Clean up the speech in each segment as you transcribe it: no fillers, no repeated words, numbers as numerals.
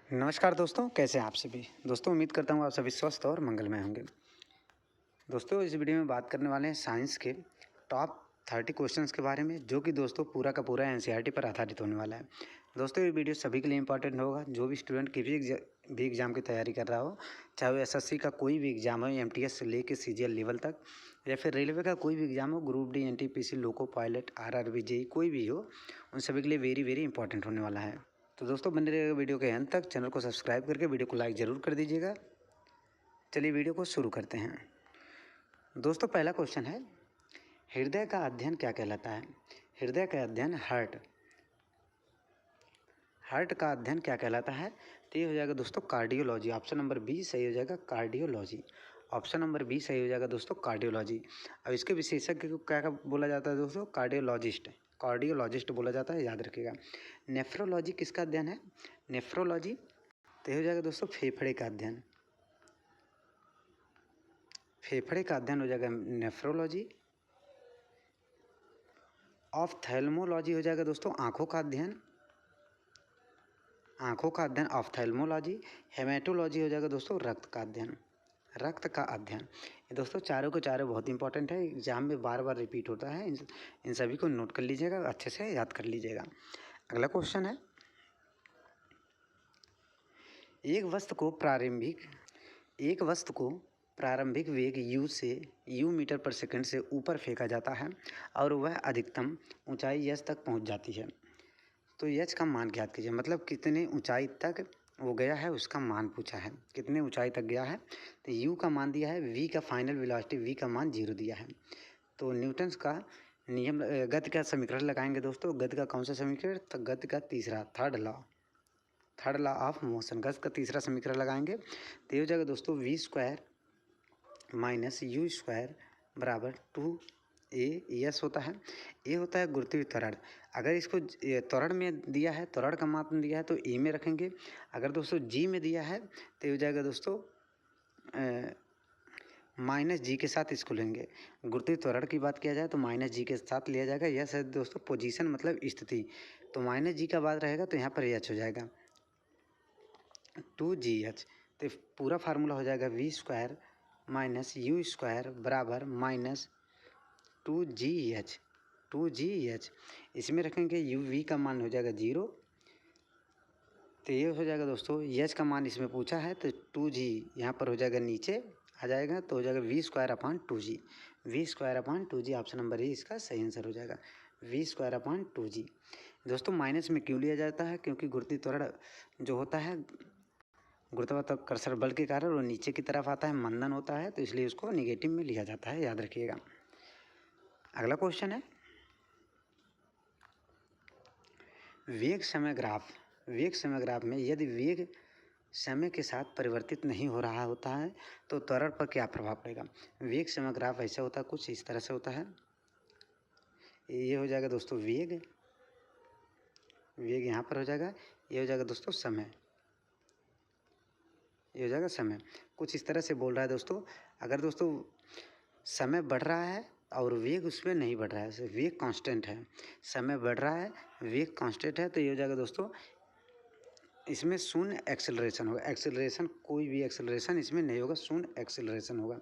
नमस्कार दोस्तों, कैसे हैं आप सभी। दोस्तों उम्मीद करता हूँ आप सभी स्वस्थ और मंगलमय होंगे। दोस्तों इस वीडियो में बात करने वाले हैं साइंस के टॉप 30 क्वेश्चंस के बारे में, जो कि दोस्तों पूरा का पूरा एनसीईआरटी पर आधारित होने वाला है। दोस्तों ये वीडियो सभी के लिए इंपॉर्टेंट होगा, जो भी स्टूडेंट किसी भी एग्ज़ाम की तैयारी कर रहा हो, चाहे वो एसएससी का कोई भी एग्ज़ाम हो, एमटीएस से लेकर सीजीएल लेवल तक, या फिर रेलवे का कोई भी एग्ज़ाम हो, group D, NTPC, loco pilot, RRB, JEE, कोई भी हो, उन सभी के लिए वेरी वेरी इंपॉर्टेंट होने वाला है। तो दोस्तों बने रहिएगा वीडियो के अंत तक। चैनल को सब्सक्राइब करके वीडियो को लाइक ज़रूर कर दीजिएगा। चलिए वीडियो को शुरू करते हैं। दोस्तों पहला क्वेश्चन है, हृदय का अध्ययन क्या कहलाता है। हृदय का अध्ययन हार्ट का अध्ययन क्या कहलाता है। तो ये हो जाएगा दोस्तों कार्डियोलॉजी। ऑप्शन नंबर बी सही हो जाएगा, कार्डियोलॉजी। ऑप्शन नंबर बी सही हो जाएगा दोस्तों, कार्डियोलॉजी। अब इसके विशेषज्ञ को क्या बोला जाता है दोस्तों, कार्डियोलॉजिस्ट बोला जाता है, याद रखिएगा। नेफ्रोलॉजी किसका अध्ययन है। नेफ्रोलॉजी तो हो जाएगा दोस्तों फेफड़े का अध्ययन। फेफड़े का अध्ययन हो जाएगा नेफ्रोलॉजी। ऑफ्थेल्मोलॉजी हो जाएगा दोस्तों आँखों का अध्ययन। आँखों का अध्ययन ऑफ्थेल्मोलॉजी। हेमेटोलॉजी हो जाएगा दोस्तों रक्त का अध्ययन। रक्त का अध्ययन। ये दोस्तों चारों के चारों बहुत इंपॉर्टेंट है, एग्जाम में बार बार रिपीट होता है। इन सभी को नोट कर लीजिएगा, अच्छे से याद कर लीजिएगा। अगला क्वेश्चन है, एक वस्तु को प्रारंभिक वेग u से u मीटर पर सेकंड से ऊपर फेंका जाता है और वह अधिकतम ऊंचाई h तक पहुंच जाती है, तो h का मान ज्ञात कीजिए। मतलब कितने ऊंचाई तक वो गया है उसका मान पूछा है, कितने ऊंचाई तक गया है। तो u का मान दिया है, v का फाइनल वेलोसिटी v का मान 0 दिया है। तो न्यूटन्स का नियम, गति का समीकरण लगाएंगे दोस्तों। गति का कौन सा समीकरण, तो गति का तीसरा, थर्ड लॉ ऑफ मोशन। गति का तीसरा समीकरण लगाएंगे तो ये हो जाएगा दोस्तों v square minus you square बराबर 2a होता है। ए होता है गुरुत्वीय त्वरण। अगर इसको त्वरण में दिया है, त्वरण का मान दिया है तो ए में रखेंगे। अगर दोस्तों जी में दिया है तो हो जाएगा दोस्तों माइनस जी के साथ इसको लेंगे। गुरुत्वीय त्वरण की बात किया जाए तो माइनस जी के साथ लिया जाएगा। यह है दोस्तों पोजीशन मतलब स्थिति, तो माइनस जी का बाद रहेगा तो यहाँ पर एच हो जाएगा 2gh। तो पूरा फार्मूला हो जाएगा v square minus you square बराबर माइनस 2gh। इसमें रखेंगे u v का मान हो जाएगा 0। तो ये हो जाएगा दोस्तों h का मान इसमें पूछा है तो 2g यहाँ पर हो जाएगा, नीचे आ जाएगा तो हो जाएगा v square upon 2g। Option number A इसका सही आंसर हो जाएगा, v स्क्वायर अपॉन 2g। दोस्तों माइनस में क्यों लिया जाता है, क्योंकि गुरुत्वीय त्वरण जो होता है गुरुत्वाकर्षण बल के कारण वो नीचे की तरफ आता है, मंदन होता है, तो इसलिए उसको निगेटिव में लिया जाता है, याद रखिएगा। अगला क्वेश्चन है, वेग समय ग्राफ में यदि वेग समय के साथ परिवर्तित नहीं हो रहा होता है तो त्वरण पर क्या प्रभाव पड़ेगा। वेग समय ग्राफ ऐसा होता है, कुछ इस तरह से होता है। ये हो जाएगा दोस्तों वेग यहाँ पर हो जाएगा। ये हो जाएगा दोस्तों समय, ये हो जाएगा समय। कुछ इस तरह से बोल रहा है दोस्तों, अगर दोस्तों समय बढ़ रहा है और वेग उसमें नहीं बढ़ रहा है, वेग कांस्टेंट है, समय बढ़ रहा है वेग कांस्टेंट है, तो ये हो जाएगा दोस्तों इसमें शून्य एक्सेलरेशन होगा। एक्सेलरेशन, कोई भी एक्सेलरेशन इसमें नहीं होगा, शून्य एक्सेलरेशन होगा।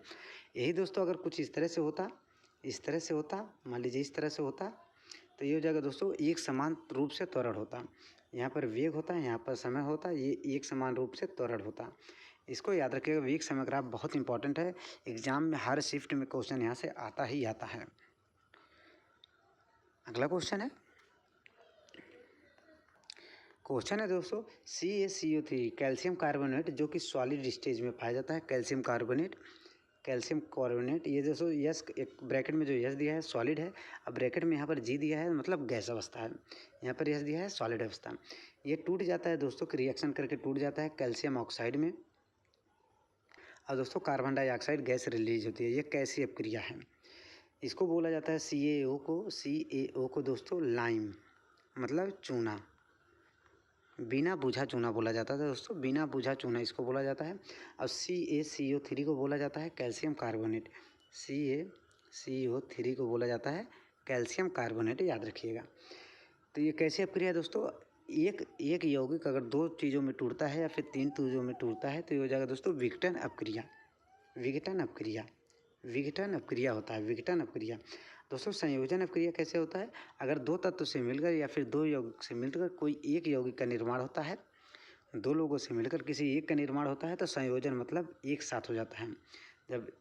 यही दोस्तों अगर कुछ इस तरह से होता, मान लीजिए इस तरह से होता, तो ये हो जाएगा दोस्तों एक समान रूप से त्वरण होता। यहाँ पर वेग होता है, यहाँ पर समय होता है, ये एक समान रूप से त्वरण होता। इसको याद रखिएगा, वेग समय ग्राफ बहुत इंपॉर्टेंट है। एग्जाम में हर शिफ्ट में क्वेश्चन यहाँ से आता ही आता है। अगला क्वेश्चन है दोस्तों CaCO3 कैल्शियम कार्बोनेट, जो कि सॉलिड स्टेज में पाया जाता है। कैल्शियम कार्बोनेट, ये दोस्तों यस, एक ब्रैकेट में जो यस दिया है सॉलिड है, अब ब्रैकेट में यहाँ पर जी दिया है मतलब गैस अवस्था है, यहाँ पर यस दिया है सॉलिड अवस्था। ये टूट जाता है दोस्तों, रिएक्शन करके टूट जाता है कैल्शियम ऑक्साइड में, और दोस्तों कार्बन डाइऑक्साइड गैस रिलीज होती है। ये कैसी अपक्रिया है, इसको बोला जाता है CaO को दोस्तों लाइम मतलब चूना, बिना बुझा चूना बोला जाता है दोस्तों, बिना बुझा चूना इसको बोला जाता है। और CaCO3 को बोला जाता है कैल्शियम कार्बोनेट, CaCO3 को बोला जाता है कैल्शियम कार्बोनेट, याद रखिएगा। तो ये कैसी अपक्रिया है दोस्तों, एक एक यौगिक अगर 2 चीज़ों में टूटता है या फिर 3 चीज़ों में टूटता है तो ये हो जाएगा दोस्तों विघटन अपक्रिया। विघटन अपक्रिया, विघटन अपक्रिया होता है, विघटन अपक्रिया। दोस्तों संयोजन अपक्रिया कैसे होता है? अगर 2 तत्व से मिलकर या फिर 2 यौगिक से मिलकर कोई एक यौगिक का निर्माण होता है, 2 लोगों से मिलकर किसी एक का निर्माण होता है तो संयोजन मतलब एक साथ हो जाता है। जब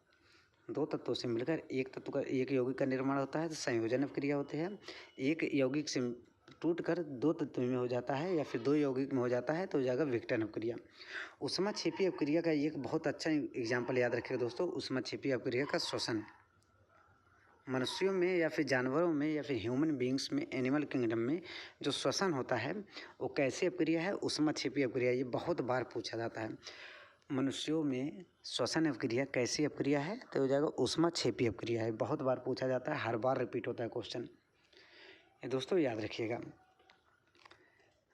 2 तत्वों से मिलकर एक तत्व का एक यौगिक का निर्माण होता है तो संयोजन अपक्रिया होती है। एक यौगिक से टूटकर 2 तत्व में हो जाता है या फिर 2 यौगिक में हो जाता है तो हो जाएगा विघटन अपक्रिया। ऊष्माक्षेपी अपक्रिया का एक बहुत अच्छा एग्जाम्पल याद रखिएगा दोस्तों, ऊष्माक्षेपी अपक्रिया का श्वसन। मनुष्यों में या फिर जानवरों में या फिर ह्यूमन बींग्स में, एनिमल किंगडम में जो श्वसन होता है वो कैसी अपक्रिया है? ऊष्माक्षेपी अपक्रिया। ये बहुत बार पूछा जाता है। मनुष्यों में श्वसन अपक्रिया कैसी अपक्रिया है? तो हो जाएगा ऊष्माक्षेपी अपक्रिया है। बहुत बार पूछा जाता है, हर बार रिपीट होता है क्वेश्चन, ये दोस्तों याद रखिएगा।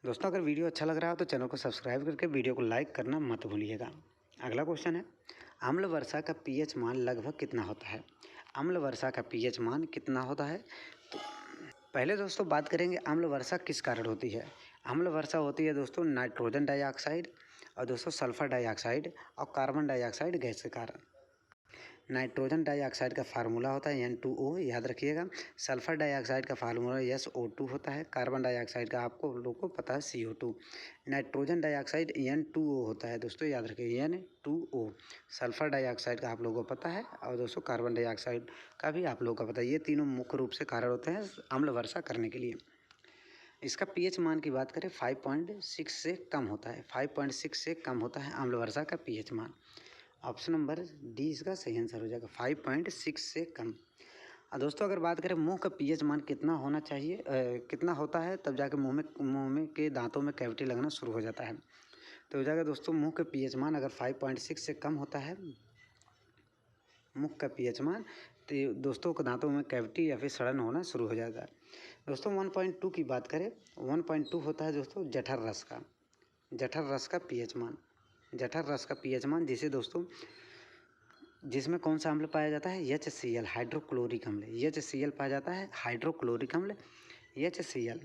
दोस्तों अगर वीडियो अच्छा लग रहा हो तो चैनल को सब्सक्राइब करके वीडियो को लाइक करना मत भूलिएगा। अगला क्वेश्चन है, अम्ल वर्षा का पीएच मान लगभग कितना होता है? अम्ल वर्षा का पीएच मान कितना होता है? तो पहले दोस्तों बात करेंगे अम्ल वर्षा किस कारण होती है। अम्ल वर्षा होती है दोस्तों नाइट्रोजन डाइऑक्साइड और दोस्तों सल्फर डाइऑक्साइड और कार्बन डाइऑक्साइड गैस के कारण। नाइट्रोजन डाइऑक्साइड का फार्मूला होता है N2O, याद रखिएगा। सल्फर डाइऑक्साइड का फार्मूला SO2 होता है। कार्बन डाइऑक्साइड का आपको लोगों को पता है CO2। नाइट्रोजन डाइऑक्साइड N2O होता है दोस्तों, याद रखिए N2O। सल्फर डाइऑक्साइड का आप लोगों को पता है और दोस्तों कार्बन डाइऑक्साइड का भी आप लोगों को पता है। ये तीनों मुख्य रूप से कारण होते हैं अम्ल वर्षा करने के लिए। इसका पीएच मान की बात करें 5.6 से कम होता है। 5.6 से कम होता है अम्ल वर्षा का पीएच मान। ऑप्शन नंबर डी इसका सही आंसर हो जाएगा, 5.6 से कम। दोस्तों अगर बात करें मुंह का पीएच मान कितना होना चाहिए, कितना होता है तब जाके मुंह में के दांतों में कैविटी लगना शुरू हो जाता है। तो हो जाएगा दोस्तों मुंह का पीएच मान अगर 5.6 से कम होता है मुख का पीएच मान, तो दोस्तों को दांतों में कैविटी या फिर सड़न होना शुरू हो जाता है। दोस्तों 1.2 की बात करें, 1.2 होता है दोस्तों जठर रस का, जठर रस का पीएच मान। जठर रस का पीएच मान जिसे दोस्तों जिसमें कौन सा अम्ल पाया जाता है? HCl, हाइड्रोक्लोरिक अम्ल। HCl पाया जाता है, हाइड्रोक्लोरिक अम्ल HCl।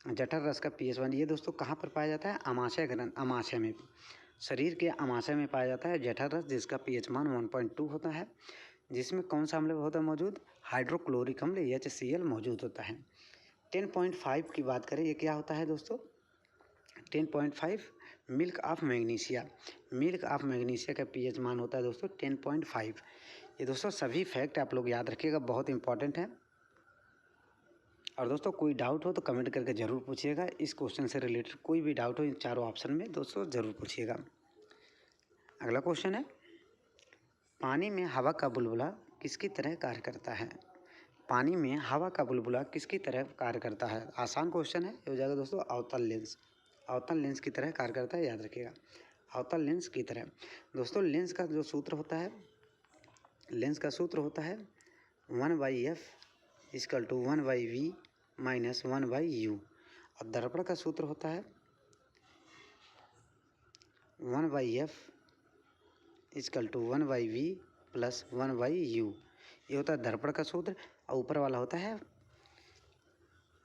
जठर रस का पीएच मान ये दोस्तों कहाँ पर पाया जाता है? अमाशय ग्रंथ, अमाशय में, शरीर के अमाशय में पाया जाता है जठर रस, जिसका पीएच मान 1.2 होता है। जिसमें कौन सा अम्ल होता है मौजूद? हाइड्रोक्लोरिक अम्ल HCl मौजूद होता है। 10.5 की बात करें, ये क्या होता है दोस्तों? 10.5 milk of magnesia. Milk of magnesia का पीएच मान होता है दोस्तों 10.5। ये दोस्तों सभी फैक्ट आप लोग याद रखिएगा, बहुत इंपॉर्टेंट है। और दोस्तों कोई डाउट हो तो कमेंट करके ज़रूर पूछिएगा। इस क्वेश्चन से रिलेटेड कोई भी डाउट हो इन चारों ऑप्शन में दोस्तों ज़रूर पूछिएगा। अगला क्वेश्चन है, पानी में हवा का बुलबुला किसकी तरह कार्य करता है? पानी में हवा का बुलबुला किसकी तरह कार्य करता है? आसान क्वेश्चन है, ये हो जाएगा दोस्तों अवतल लेंस। अवतल लेंस की तरह कार्य करता है, याद रखिएगा, अवतल लेंस की तरह। दोस्तों लेंस का जो सूत्र होता है, लेंस का सूत्र होता है 1/f equal to 1/v minus 1/u। और दर्पण का सूत्र होता है 1/f equal to 1/v plus 1/u। ये होता है दर्पण का सूत्र और ऊपर वाला होता है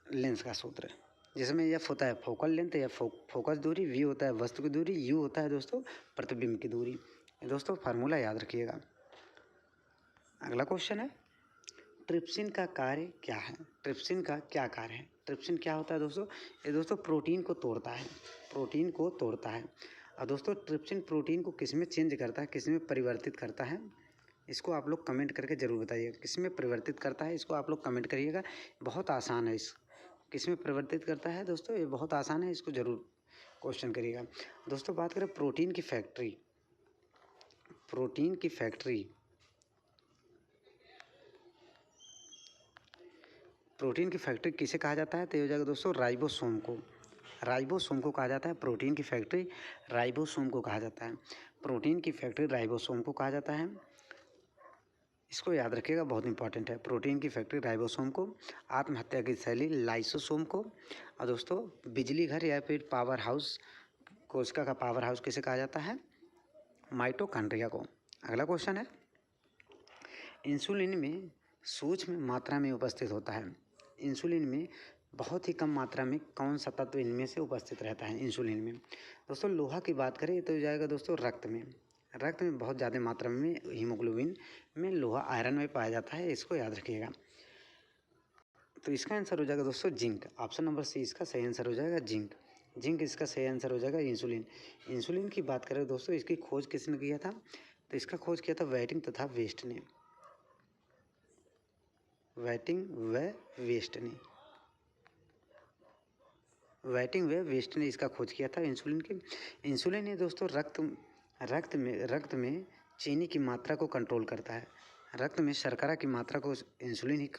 लेंस का सूत्र, जिसमें एफ होता है फोकल लेंथ या फोकस दूरी, वी होता है वस्तु की दूरी, यू होता है दोस्तों प्रतिबिंब की दूरी। दोस्तों फार्मूला याद रखिएगा। अगला क्वेश्चन है, ट्रिप्सिन का कार्य क्या है? ट्रिप्सिन का क्या कार्य है? ट्रिप्सिन क्या होता है दोस्तों? ये दोस्तों प्रोटीन को तोड़ता है, प्रोटीन को तोड़ता है। और दोस्तों ट्रिप्सिन प्रोटीन को किस में चेंज करता है, किस में परिवर्तित करता है? इसको आप लोग कमेंट करके ज़रूर बताइएगा, किस में परिवर्तित करता है, इसको आप लोग कमेंट करिएगा। बहुत आसान है, इस किस में परिवर्तित करता है दोस्तों, ये बहुत आसान है, इसको ज़रूर क्वेश्चन करिएगा। दोस्तों बात करें प्रोटीन की फैक्ट्री, प्रोटीन की फैक्ट्री, प्रोटीन की फैक्ट्री किसे कहा जाता है? तो हो जाएगा दोस्तों राइबोसोम को, राइबोसोम को कहा जाता है। प्रोटीन की फैक्ट्री राइबोसोम को कहा जाता है, प्रोटीन की फैक्ट्री राइबोसोम को कहा जाता है। इसको याद रखिएगा, बहुत इंपॉर्टेंट है। प्रोटीन की फैक्ट्री राइबोसोम को, आत्महत्या की शैली लाइसोसोम को, और दोस्तों बिजली घर या फिर पावर हाउस, कोशिका का पावर हाउस किसे कहा जाता है? माइटोकॉन्ड्रिया को। अगला क्वेश्चन है, इंसुलिन में सूक्ष्म मात्रा में उपस्थित होता है, इंसुलिन में बहुत ही कम मात्रा में कौन सा तत्व इनमें से उपस्थित रहता है इंसुलिन में? दोस्तों लोहा की बात करें तो जाएगा दोस्तों रक्त में। रक्त में बहुत ज़्यादा मात्रा में हीमोग्लोबिन में लोहा आयरन में पाया जाता है, इसको याद रखिएगा। तो इसका आंसर हो जाएगा दोस्तों जिंक। ऑप्शन नंबर सी इसका सही आंसर हो जाएगा जिंक। जिंक इसका सही आंसर हो जाएगा। इंसुलिन, इंसुलिन की बात करें दोस्तों, इसकी खोज किसने किया था? तो इसका खोज किया था वेटिंग तथा वेस्ट ने। वेटिंग व वेस्ट ने, वेटिंग व वेस्ट ने इसका खोज किया था इंसुलिन की। इंसुलिन ये दोस्तों रक्त में चीनी की मात्रा को कंट्रोल करता है। रक्त में शर्करा की मात्रा को इंसुलिन ही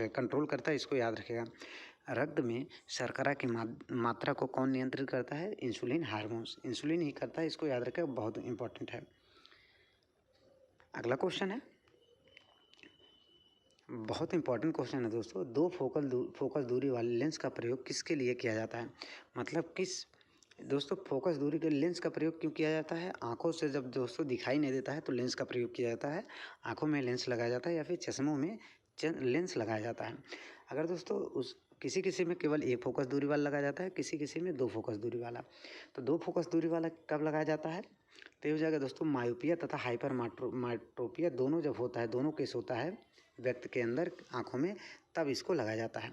कंट्रोल करता है, इसको याद रखेगा। रक्त में शर्करा की मात्रा को कौन नियंत्रित करता है? इंसुलिन हार्मोन्स, इंसुलिन ही करता है, इसको याद रखेगा, बहुत इंपॉर्टेंट है। अगला क्वेश्चन है, बहुत इंपॉर्टेंट क्वेश्चन है दोस्तों। दो फोकस दूरी वाले लेंस का प्रयोग किसके लिए किया जाता है? मतलब दोस्तों फोकस दूरी के लेंस का प्रयोग क्यों किया जाता है? आंखों से जब दोस्तों दिखाई नहीं देता है तो लेंस का प्रयोग किया जाता है। आंखों में लेंस लगाया जाता है या फिर चश्मों में लेंस लगाया जाता है। अगर दोस्तों किसी में केवल एक फोकस दूरी वाला लगाया जाता है, किसी में दो फोकस दूरी वाला। तो दो फोकस दूरी वाला कब लगाया जाता है? तो ये हो जाएगा दोस्तों मायोपिया तथा हाइपर माइट्रोपिया दोनों जब होता है, दोनों केस होता है व्यक्ति के अंदर आँखों में, तब इसको लगाया जाता है।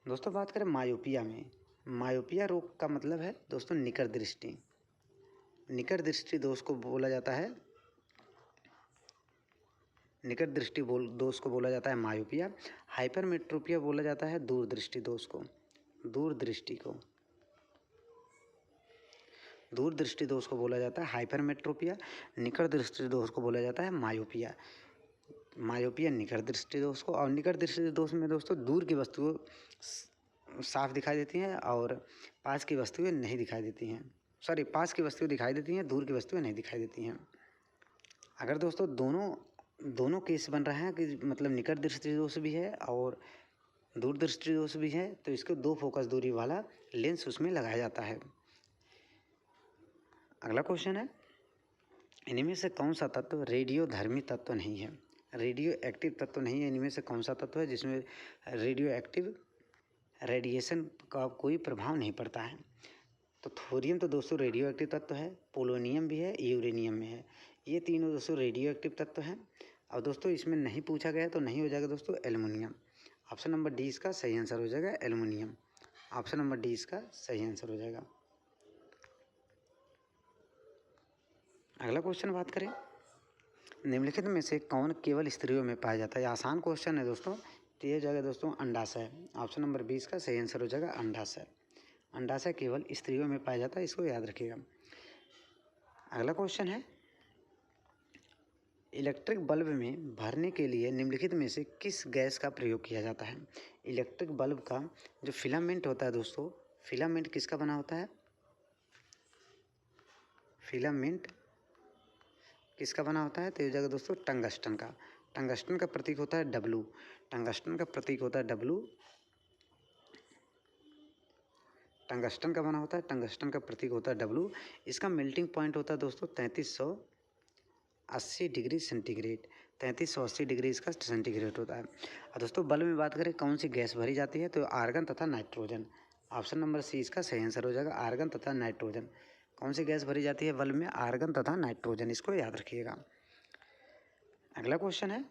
दोस्तों बात करें मायोपिया में, मायोपिया रोग का मतलब है दोस्तों निकट दृष्टि। निकट दृष्टि दोष को बोला जाता है, निकट दृष्टि दोष को बोला जाता है मायोपिया। हाइपरमेट्रोपिया बोला जाता है दूरदृष्टि दोष को, दूरदृष्टि दोष को बोला जाता है हाइपरमेट्रोपिया। निकट दृष्टि दोष को बोला जाता है मायोपिया। मायोपिया निकट दृष्टि दोष को, और निकट दृष्टि दोष में दोस्तों दूर की वस्तुएं साफ दिखाई देती हैं और पास की वस्तुएं नहीं दिखाई देती हैं। सॉरी, पास की वस्तुएं दिखाई देती हैं, दूर की वस्तुएं नहीं दिखाई देती हैं। अगर दोस्तों दोनों केस बन रहे हैं कि मतलब निकट दृष्टि दोष भी है और दूरदृष्टि दोष भी है, तो इसको दो फोकस दूरी वाला लेंस उसमें लगाया जाता है। अगला क्वेश्चन है, इनमें से कौन सा तत्व रेडियोधर्मी तत्व नहीं है? रेडियो एक्टिव तत्व नहीं है, इनमें से कौन सा तत्व है जिसमें रेडियो एक्टिव रेडिएशन का कोई प्रभाव नहीं पड़ता है? तो थोरियम तो दोस्तों रेडियो एक्टिव तत्व है, पोलोनियम भी है, यूरेनियम में है। ये तीनों दोस्तों रेडियो एक्टिव तत्व हैं। और दोस्तों इसमें नहीं पूछा गया तो नहीं हो जाएगा दोस्तों एल्युमिनियम। ऑप्शन नंबर डी इसका सही आंसर हो जाएगा एल्युमिनियम। ऑप्शन नंबर डी इसका सही आंसर हो जाएगा। अगला क्वेश्चन बात करें, निम्नलिखित में से कौन केवल स्त्रियों में पाया जाता है? आसान क्वेश्चन है दोस्तों। तो ये हो जाएगा दोस्तों अंडाशय। ऑप्शन नंबर 20 का सही आंसर हो जाएगा अंडाशय। अंडाशय केवल स्त्रियों में पाया जाता है, इसको याद रखिएगा। अगला क्वेश्चन है, इलेक्ट्रिक बल्ब में भरने के लिए निम्नलिखित में से किस गैस का प्रयोग किया जाता है? इलेक्ट्रिक बल्ब का जो फिलामेंट होता है दोस्तों, फिलामेंट किसका बना होता है? फिलामेंट किसका बना होता है? तो ये हो जाएगा दोस्तों टंगस्टन का। टंगस्टन का प्रतीक होता है डब्लू। टंगस्टन का प्रतीक होता है डब्लू। टंगस्टन का बना होता है, टंगस्टन का प्रतीक होता है डब्लू। इसका मेल्टिंग पॉइंट होता है दोस्तों 3380 डिग्री सेंटीग्रेड। 3380 डिग्री इसका सेंटीग्रेड होता है। और दोस्तों बल्ब में बात करें कौन सी गैस भरी जाती है? तो आर्गन तथा नाइट्रोजन। ऑप्शन नंबर सी इसका सही आंसर हो जाएगा आर्गन तथा नाइट्रोजन। कौन सी गैस भरी जाती है बल्ब में? आर्गन तथा नाइट्रोजन, इसको याद रखिएगा। अगला क्वेश्चन है,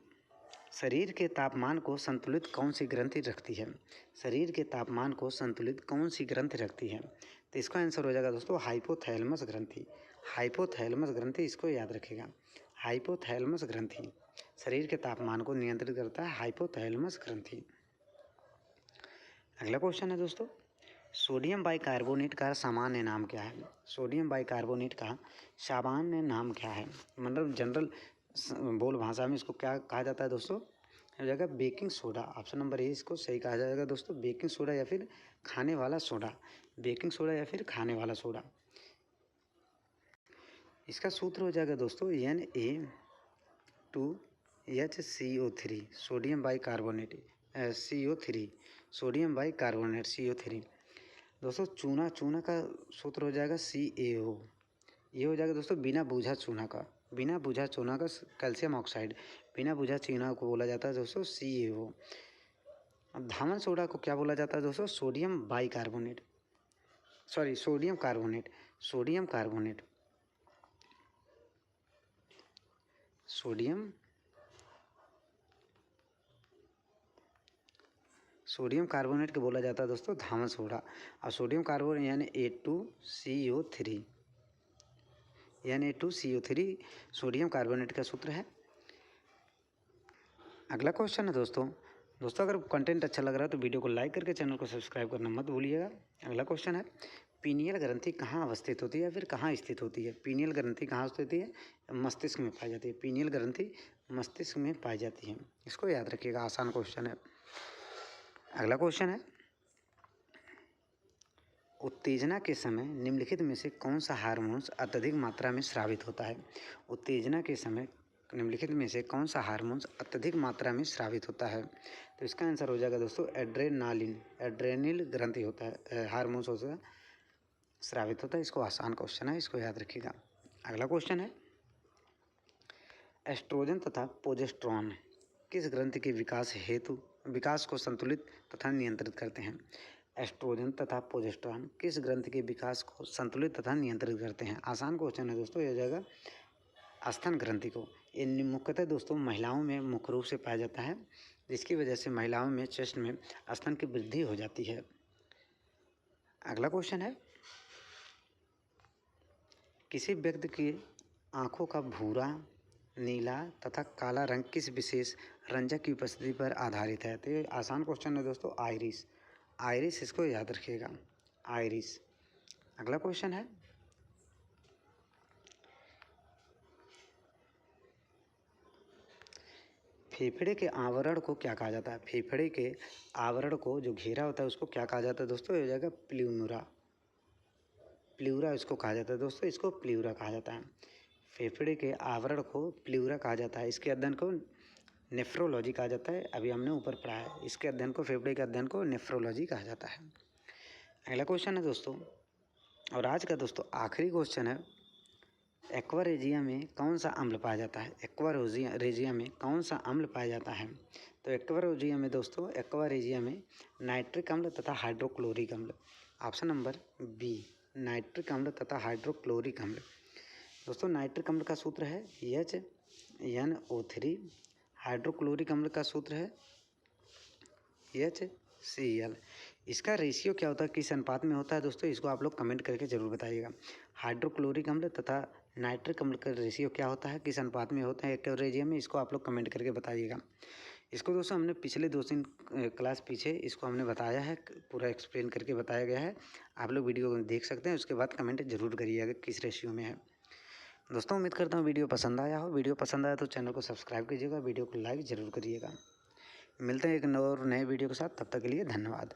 शरीर के तापमान को संतुलित कौन सी ग्रंथि रखती है? शरीर के तापमान को संतुलित कौन सी ग्रंथि रखती है? तो इसका आंसर हो जाएगा दोस्तों हाइपोथैलेमस ग्रंथि। हाइपोथैलेमस ग्रंथि, इसको याद रखिएगा। हाइपोथैलेमस ग्रंथि शरीर के तापमान को नियंत्रित करता है, हाइपोथैलेमस ग्रंथि। अगला क्वेश्चन है दोस्तों, सोडियम बाइकार्बोनेट का सामान्य नाम क्या है? सोडियम बाइकार्बोनेट का सामान्य नाम क्या है? मतलब जनरल बोल भाषा में इसको क्या कहा जाता है दोस्तों? हो जाएगा baking soda. Option number A इसको सही कहा जाएगा दोस्तों, बेकिंग सोडा या फिर खाने वाला सोडा। बेकिंग सोडा या फिर खाने वाला सोडा। इसका सूत्र हो जाएगा दोस्तों Na2HCO3, sodium bicarbonate CO3, sodium bicarbonate CO3। दोस्तों चूना का सूत्र हो जाएगा CaO। ये हो जाएगा दोस्तों बिना बूझा चूना का कैल्शियम ऑक्साइड। बिना बूझा चूना को बोला जाता है दोस्तों CaO। अब धावन सोडा को क्या बोला जाता है दोस्तों? Sodium bicarbonate, sorry sodium carbonate, sodium carbonate, sodium carbonate को बोला जाता है दोस्तों धावन सोडा। और सोडियम कार्बोनेट यानी A2CO3, यानी A2CO3 सोडियम कार्बोनेट का सूत्र है। अगला क्वेश्चन है दोस्तों अगर कंटेंट अच्छा लग रहा है तो वीडियो को लाइक करके चैनल को सब्सक्राइब करना मत भूलिएगा। अगला क्वेश्चन है, पीनियल ग्रंथि कहाँ अवस्थित होती है या फिर कहाँ स्थित होती है? पीनियल ग्रंथि कहाँ स्थित होती है? मस्तिष्क में पाई जाती है। पीनियल ग्रंथि मस्तिष्क में पाई जाती है, इसको याद रखिएगा, आसान क्वेश्चन है। अगला क्वेश्चन है, उत्तेजना के समय निम्नलिखित में से कौन सा हार्मोन्स अत्यधिक मात्रा में स्रावित होता है? उत्तेजना के समय निम्नलिखित में से कौन सा हार्मोन्स अत्यधिक मात्रा में स्रावित होता है? तो इसका आंसर हो जाएगा दोस्तों एड्रेनालिन, एड्रेनिल ग्रंथि होता है, हार्मोन्स होता है स्रावित होता है। इसको आसान क्वेश्चन है, इसको याद रखिएगा। अगला क्वेश्चन है, एस्ट्रोजन तथा प्रोजेस्टेरॉन किस ग्रंथि के विकास को संतुलित तथा नियंत्रित करते हैं? एस्ट्रोजन तथा प्रोजेस्टेरॉन किस ग्रंथि के विकास को संतुलित तथा नियंत्रित करते हैं? आसान क्वेश्चन है दोस्तों, यह जाएगा स्तन ग्रंथि को। ये मुख्यतः दोस्तों महिलाओं में मुख्य रूप से पाया जाता है, जिसकी वजह से महिलाओं में चेस्ट में स्तन की वृद्धि हो जाती है। अगला क्वेश्चन है, किसी व्यक्ति की आँखों का भूरा, नीला तथा काला रंग किस विशेष रंजक की उपस्थिति पर आधारित है? तो ये आसान क्वेश्चन है दोस्तों, आइरिस, आइरिस, इसको याद रखिएगा, आइरिस। अगला क्वेश्चन है, फेफड़े के आवरण को क्या कहा जाता है? फेफड़े के आवरण को जो घेरा होता है उसको क्या कहा जाता है दोस्तों? ये हो जाएगा प्ल्यूरा, प्ल्यूरा इसको कहा जाता है दोस्तों, इसको प्ल्यूरा कहा जाता है। फेफड़े के आवरण को प्ल्यूरा कहा जाता है। इसके अध्ययन को नेफ्रोलॉजी कहा जाता है, अभी हमने ऊपर पढ़ा है। इसके अध्ययन को, फेफड़े के अध्ययन को नेफ्रोलॉजी कहा जाता है। अगला क्वेश्चन है दोस्तों, और आज का दोस्तों आखिरी क्वेश्चन है, एक्वारेजिया में कौन सा अम्ल पाया जाता है? एक्वारेजिया में कौन सा अम्ल पाया जाता है? तो एक्वारेजिया में दोस्तों, एक्वारेजिया में नाइट्रिक अम्ल तथा हाइड्रोक्लोरिक अम्ल। ऑप्शन नंबर बी, नाइट्रिक अम्ल तथा हाइड्रोक्लोरिक अम्ल। दोस्तों नाइट्रिक अम्ल का सूत्र है HNO3, हाइड्रोक्लोरिक अम्ल का सूत्र है HCl। इसका रेशियो क्या होता है, किस अनुपात में होता है दोस्तों? इसको आप लोग कमेंट करके ज़रूर बताइएगा। हाइड्रोक्लोरिक अम्ल तथा नाइट्रिक अम्ल का रेशियो क्या होता है, किस अनुपात में होता है एक्वारेजिया में? इसको आप लोग कमेंट करके बताइएगा। इसको दोस्तों हमने पिछले 2-3 क्लास पीछे इसको हमने बताया है, पूरा एक्सप्लेन करके बताया गया है। आप लोग वीडियो को देख सकते हैं, उसके बाद कमेंट जरूर करिएगा किस रेशियो में है। दोस्तों उम्मीद करता हूँ वीडियो पसंद आया हो। वीडियो पसंद आया तो चैनल को सब्सक्राइब कीजिएगा, वीडियो को लाइक ज़रूर करिएगा। मिलते हैं एक और नए वीडियो के साथ, तब तक के लिए धन्यवाद।